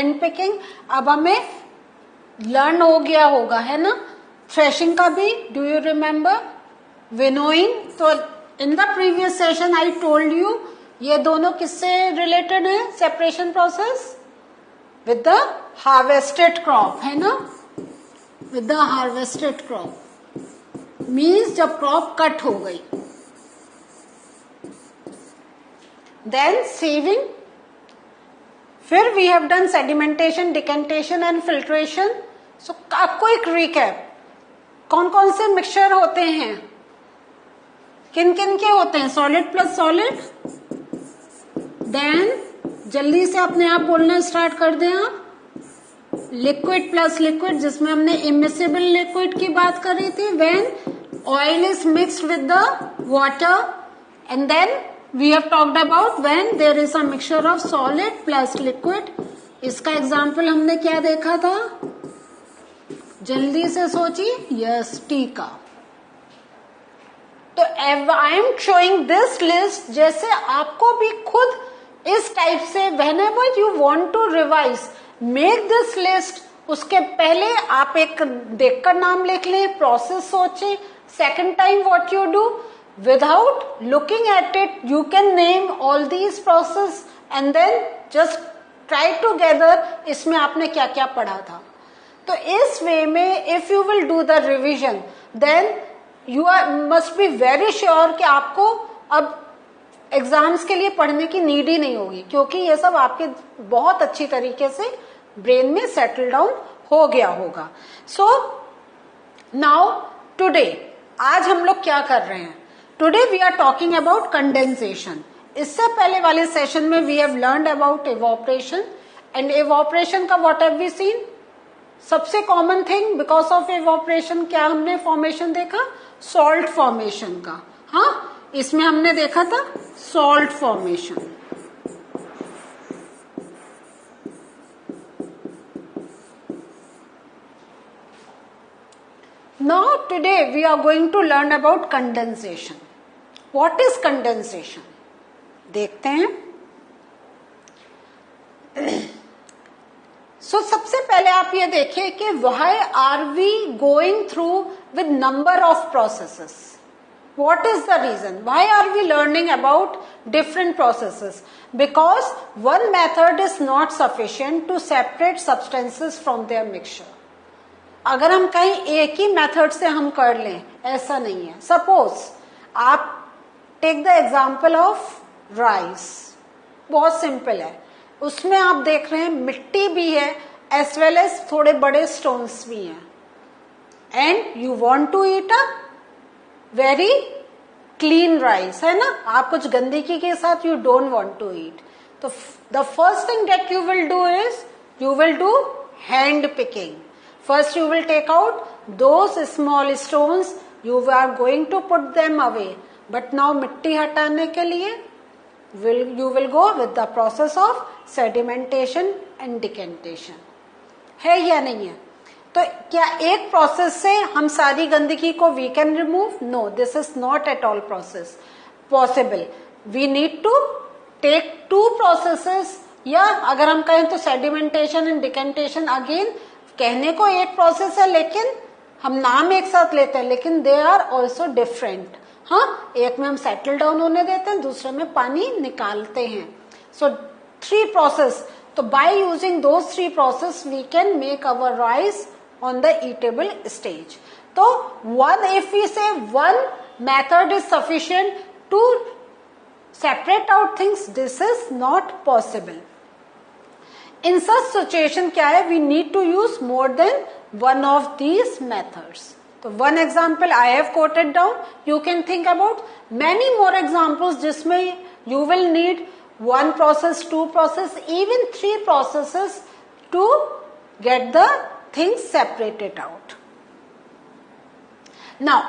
Hand picking अब हमें learn हो गया होगा, है ना. थ्रेशिंग का भी डू यू रिमेम्बर. विनोइंग, तो in the previous session I told you ये दोनों किससे रिलेटेड है, separation process with the harvested crop, है ना. With the harvested crop means जब क्रॉप कट हो गई. देन सीविंग, फिर we have done sedimentation, decantation and filtration. So आपको एक रिकैप, कौन कौन से मिक्सचर होते हैं, किन किन के होते हैं, सॉलिड प्लस सॉलिड. देन जल्दी से अपने आप बोलना स्टार्ट कर दें आप. लिक्विड प्लस लिक्विड, जिसमें हमने इमिसिबल लिक्विड की बात करी थी, when oil is mixed with the water. And then we have talked about when there is a mixture of solid plus liquid. इसका एग्जांपल हमने क्या देखा था, जल्दी से सोचिए. यस, टी का. तो I am showing this list, जैसे आपको भी खुद इस टाइप से whenever you want to revise make this list. उसके पहले आप एक देखकर नाम लिख लें, प्रोसेस सोचें. Second time what you do, without looking at it you can name all these process and then just try together इसमें आपने क्या क्या पढ़ा था. तो इस वे में if you will do the revision then you must be very sure कि आपको अब एग्जाम्स के लिए पढ़ने की नीड ही नहीं होगी, क्योंकि ये सब आपके बहुत अच्छी तरीके से ब्रेन में सेटल डाउन हो गया होगा. सो नाउ टुडे, आज हम लोग क्या कर रहे हैं, today we are talking about condensation. इससे पहले वाले सेशन में we have learned about evaporation. And evaporation का व्हाट हैव वी सीन, सबसे common thing because of evaporation क्या हमने फॉर्मेशन देखा, सॉल्ट फॉर्मेशन का. हाँ, इसमें हमने देखा था salt formation. Now today we are going to learn about condensation. What is condensation? देखते हैं. So सबसे पहले आप ये देखिए कि why are we going through with number of processes? What is the reason? Why are we learning about different processes? Because one method is not sufficient to separate substances from their mixture. अगर हम कहीं एक ही method से हम कर लें, ऐसा नहीं है. सपोज आप take the example of rice, बहुत सिंपल है. उसमें आप देख रहे हैं मिट्टी भी है एज वेल एज थोड़े बड़े स्टोन्स भी हैं. And you want to eat a very clean rice, है ना. आप कुछ गंदगी के साथ you don't want to eat. तो the first thing that you will do is you will do hand picking. First you will take out those small stones, you are going to put them away. But now मिट्टी हटाने के लिए you will go with the process of sedimentation and decantation. है या नहीं है. तो क्या एक प्रोसेस से हम सारी गंदगी को we can remove? No, this is not at all process possible. We need to take two processes. या अगर हम कहें तो sedimentation and decantation again कहने को एक प्रोसेस है, लेकिन हम नाम एक साथ लेते हैं, लेकिन दे आर ऑल्सो डिफरेंट. हाँ, एक में हम सेटल डाउन होने देते हैं, दूसरे में पानी निकालते हैं. So 3 process. तो by using those 3 process we can make our rice on the edible stage. तो one, if we say one method is sufficient to separate out things, this is not possible. In such situation क्या है, we need to use more than one of these methods. तो one example I have quoted down. You can think about many more examples जिसमें you will need 1 process, 2 process, even 3 processes to get the things separated out. Now,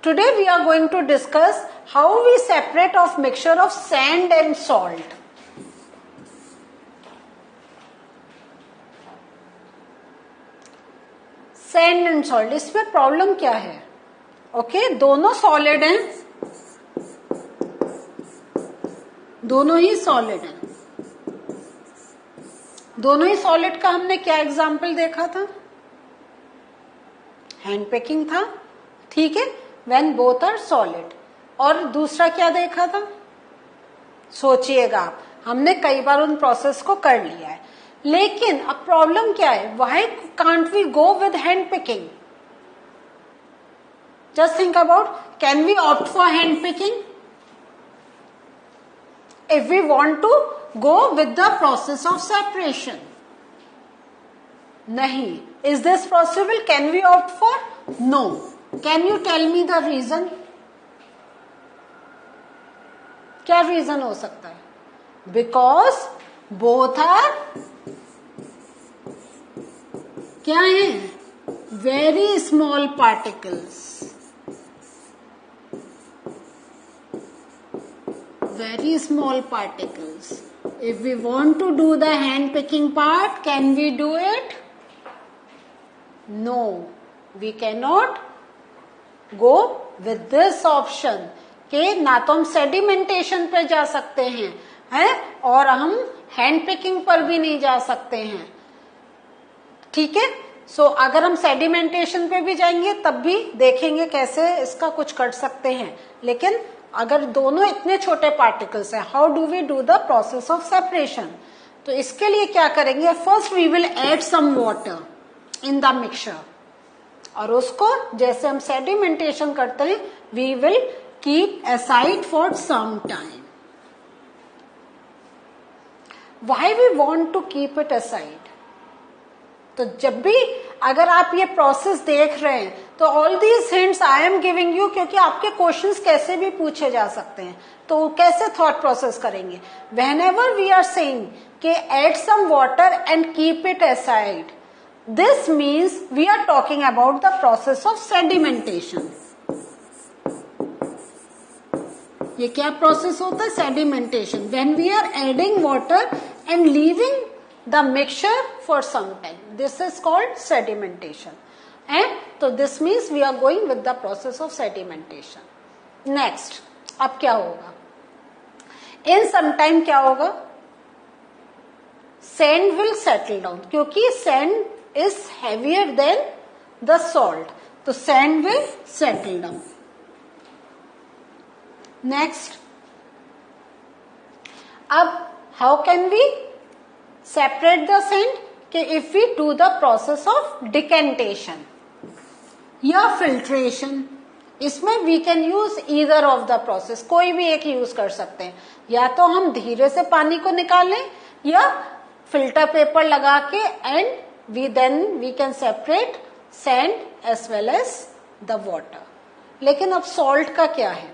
today we are going to discuss how we separate off mixture of sand and salt. Sand and salt, इसमें problem क्या है. Okay, दोनों solid हैं, दोनों ही solid हैं. दोनों ही solid का हमने क्या एग्जाम्पल देखा था? हैंड पिकिंग था, ठीक है, व्हेन बोथ आर सॉलिड। और दूसरा क्या देखा था? सोचिएगा आप, हमने कई बार उन प्रोसेस को कर लिया है, लेकिन अब प्रॉब्लम क्या है? Why can't we go with hand picking? Just think about, can we opt for hand picking if we want to go with the process of separation? nahi. Is this possible? Can we opt for? No. Can you tell me the reason? क्या reason हो सकता है? Because both are क्या है? Very small particles. Very small particles. If we want to do the hand picking part, can we do it? No, we cannot go with this option. कि ना तो हम सेडिमेंटेशन पे जा सकते हैं और हम हैंड पिकिंग पर भी नहीं जा सकते हैं, ठीक है। सो अगर हम सेडिमेंटेशन पे भी जाएंगे तब भी देखेंगे कैसे इसका कुछ कर सकते हैं, लेकिन अगर दोनों इतने छोटे पार्टिकल्स हैं, how do we do the process of separation? तो इसके लिए क्या करेंगे? First we will add some water in the mixture, और उसको जैसे हम सेडिमेंटेशन करते हैं we will keep aside for some time. Why we want to keep it aside? तो जब भी अगर आप ये प्रोसेस देख रहे हैं तो all these hints I am giving you, क्योंकि आपके क्वेश्चंस कैसे भी पूछे जा सकते हैं, तो कैसे थॉट प्रोसेस करेंगे? व्हेनेवर वी आर सेइंग कि add some water and keep it aside, this means we are talking about the process of sedimentation. ये क्या प्रोसेस होता है? Sedimentation. When we are adding water and leaving the mixture for some time, this is called sedimentation, and so this means we are going with the process of sedimentation. Next, अब क्या होगा? in some time क्या होगा? sand will settle down, क्योंकि sand is heavier than the salt, तो sand will settle down. Next, अब how can we separate the sand? कि if we do the process of decantation या filtration, इसमें we can use either of the process, कोई भी एक use कर सकते हैं। या तो हम धीरे से पानी को निकालें या फिल्टर पेपर लगा के and we can separate sand as well as the water. लेकिन अब salt का क्या है?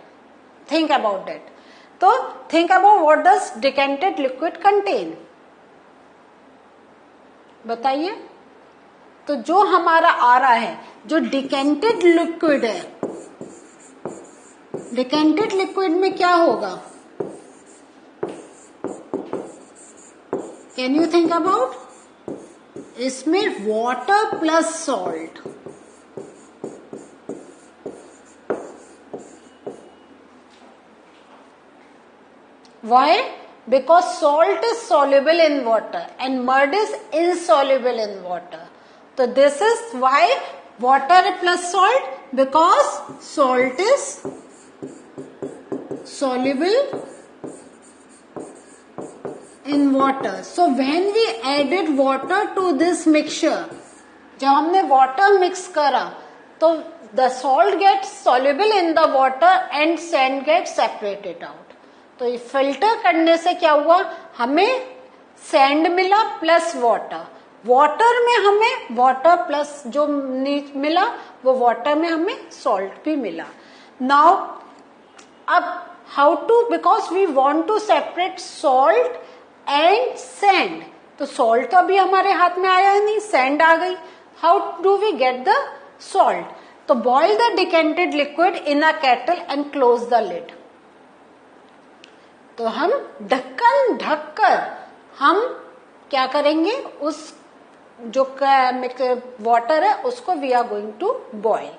Think about it. तो think about what does decanted liquid contain? बताइए। तो जो हमारा आ रहा है, जो डिकेंटेड लिक्विड है, डिकेंटेड लिक्विड में क्या होगा? Can you think about? इसमें water plus salt. Why? Because salt is soluble in water and mud is insoluble in water. So this is why water plus salt, because salt is soluble in water. So when we added water to this mixture, जब हमने water mix करा तो the salt gets soluble in the water and sand gets separated out. तो ये filter करने से क्या हुआ? हमें सैंड मिला प्लस वाटर, वाटर में हमें वाटर प्लस जो मिला वो वाटर में हमें सॉल्ट भी मिला। नाउ अब how to, because we want to separate salt and sand, तो सॉल्ट तो अभी हमारे हाथ में आया नहीं, सैंड आ गई। How do we get the salt? तो boil the decanted liquid in a kettle and close the lid. तो हम ढक्कन ढककर हम क्या करेंगे? उस जो वाटर है उसको we are going to boil.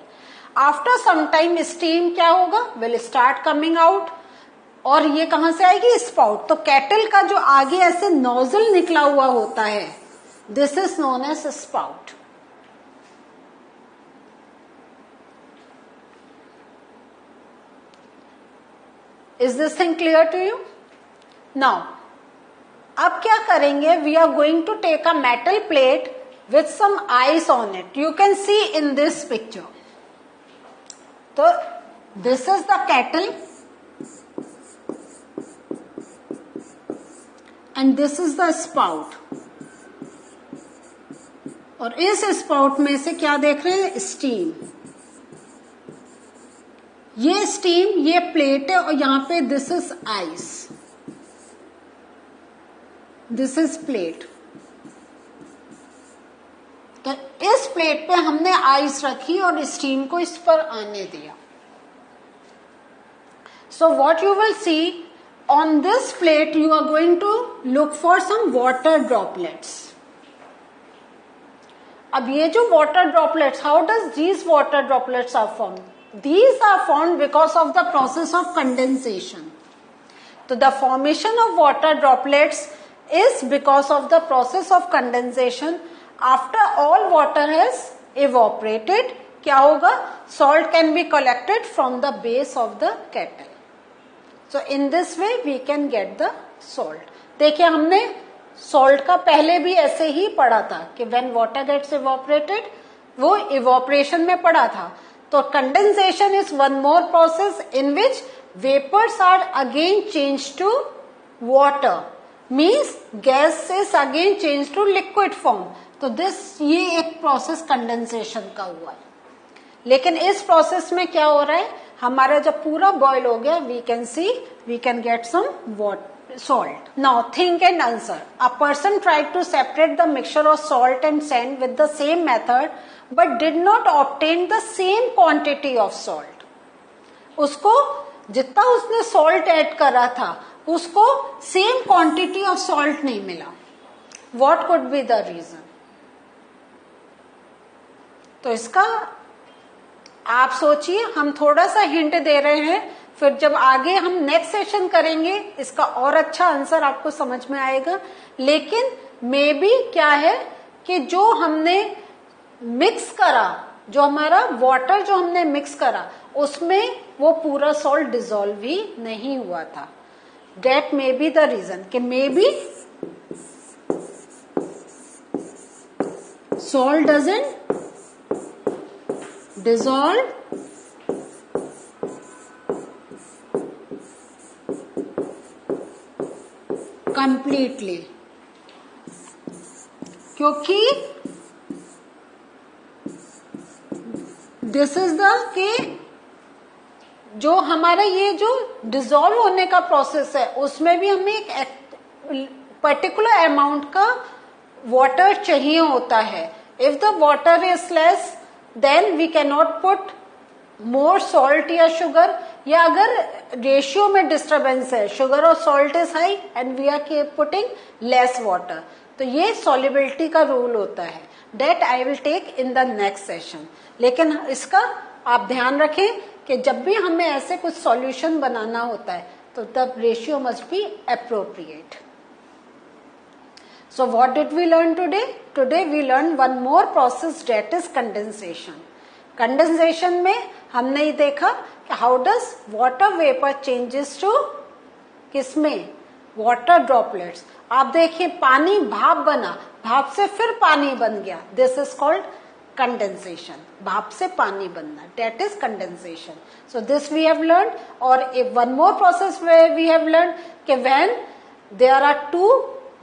After some time steam क्या होगा? विल स्टार्ट कमिंग आउट और ये कहां से आएगी, स्पाउट। तो कैटल का जो आगे ऐसे नोजल निकला हुआ होता है, this is known as spout. Is this thing clear to you? Now अब क्या करेंगे, we are going to take a metal plate with some ice on it. You can see in this picture. So this is the kettle and this is the spout. और इस spout में से क्या देख रहे हैं, स्टीम। ये steam, ये प्लेट है और यहां पे this is ice, this is plate. तो इस प्लेट पे हमने आइस रखी और स्टीम को इस पर आने दिया। So what you will see on this plate, you are going to look for some water droplets. अब ये जो water droplets, how does these water droplets are formed? These are formed because of the process of condensation. So the formation of water droplets is because of the process of condensation. After all water has evaporated, क्या होगा? Salt can be collected from the base of the kettle. So in this way we can get the salt. देखिए हमने salt का पहले भी ऐसे ही पढ़ा था कि when water gets evaporated, वो evaporation में पढ़ा था। तो condensation is one more process in which vapors are again changed to water, means gas is again changed to liquid form. तो ये एक प्रोसेस कंडेंसेशन का हुआ है। लेकिन इस प्रोसेस में क्या हो रहा है, हमारा जब पूरा बॉयल हो गया, we can get some salt. Now think and answer. A person tried to separate the mixture of salt and sand with the same method but did not obtain the same quantity of salt. उसको जितना उसने salt add करा था, उसको same quantity of salt नहीं मिला. What could be the reason? तो इसका आप सोचिए, हम थोड़ा सा हिंट दे रहे हैं, फिर जब आगे हम नेक्स्ट सेशन करेंगे इसका और अच्छा आंसर आपको समझ में आएगा। लेकिन मे बी क्या है कि जो हमने मिक्स करा, जो हमारा वाटर जो हमने मिक्स करा, उसमें वो पूरा सॉल्ट डिसॉल्व ही नहीं हुआ था। That may be the reason कि may be salt doesn't dissolve completely, क्योंकि दिस इज द कि जो हमारा ये जो डिसॉल्व होने का प्रोसेस है, उसमें भी हमें एक पर्टिकुलर अमाउंट का वाटर चाहिए होता है। If the water is less, then we cannot put more salt या sugar, या अगर रेशियो में डिस्टर्बेंस है, शुगर और salt is high and we are putting less water, तो ये सॉल्युबिलिटी का रूल होता है। That I will take in the next session. लेकिन इसका आप ध्यान रखें कि जब भी हमें ऐसे कुछ सॉल्यूशन बनाना होता है तो the ratio must be appropriate. So what did we learn today? Today we learned one more process, that is condensation. Condensation में हमने ये देखा कि how does water vapor changes to किसमें? Water droplets. आप देखिए पानी भाप बना, भाप से फिर पानी बन गया, this is called condensation. भाप से पानी बनना, that is condensation. So this we have learned. और one more process where we have learned कि when there are two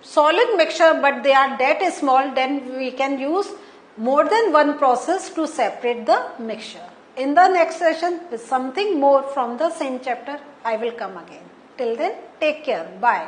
solid mixture but they are that small, then we can use more than one process to separate the mixture. In the next session with something more from the same chapter, I will come again. Till then, take care. Bye.